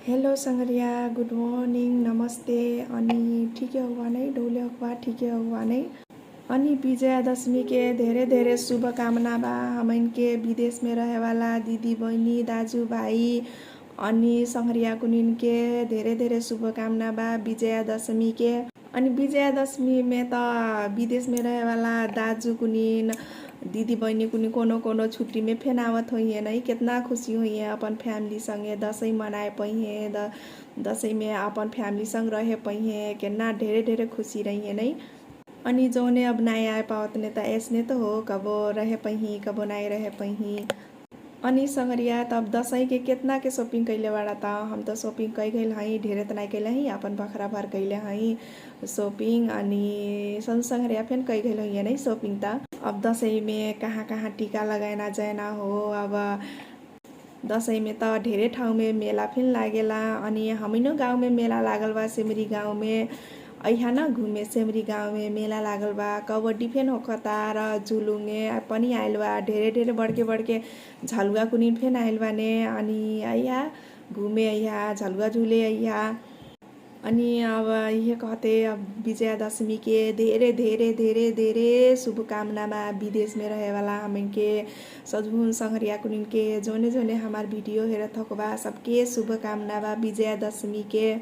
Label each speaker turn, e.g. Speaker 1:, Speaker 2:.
Speaker 1: Hello Sangaria, good morning, नमस्ते। अनि ठिकै हुआ नहीं, डोले हुआ ठिकै हुआ नहीं। अनि विजयादशमी के धेरै धेरै शुभकामना बा हमन के विदेश में रहे वाला दीदी बहिनी दाजू भाई अनि संगरिया कुनिन के धेरै धेरै शुभकामना बा विजयादशमी के। अनि विजयादशमी में त विदेश में रहे वाला दाजू कुनिन दीदी बहिनी कुनी कोनो कोनो छुट्टी में फेन आवत हुई नहीं, कितना खुशी हुई है अपन फैमिली संगे दसैँ मनाए पहिए दसैँ में अपन फैमिली संग रहे पहिए कितना ढेरे ढेरे खुशी रही है नहीं। अनि जौने अब नहीं आए पावत ने त ऐसने तो हो, कबो रहे पही कबो नहीं रहे पही। अनि संगरिया तब दसैँ के कितना के शॉपिंग कैले बाड़ा त हम तो शॉपिंग कई गइल हई, ढेरे त नहीं कैले हई, अपन बखरा भर कैले हई शॉपिंग। अनि संगरिया फेन कई गइल हई नहीं शॉपिंग त। अब दसैँ में कहाँ कहाँ टीका लगाना जाना हो। अब दसैँ में त ढेरे ठाउँ में मेला फिन लागेला। अनि हमिनो गाँव में मेला लागल बा, सेमरी गाँव में अइहा न घूमे। सेमरी गाँव में मेला लागल बा, कबड्डी फेन होखता र झुलुङे पनि आइल बा, ढेरे ढेरे बड़के बड़के झलुआ कुनिन फेन आइल बाने। अनि अइहा घूमे, अइहा झलुआ झुले अइहा। अनि अब ये कहते अब विजयादशमी के धेरै धेरै धेरै धेरै शुभकामना बा विदेश में रहे वाला हमन के सजहुन संगरिया कुनिन के जोने जोने हमार वीडियो हेरत हकबा सबके शुभकामना बा विजयादशमी के।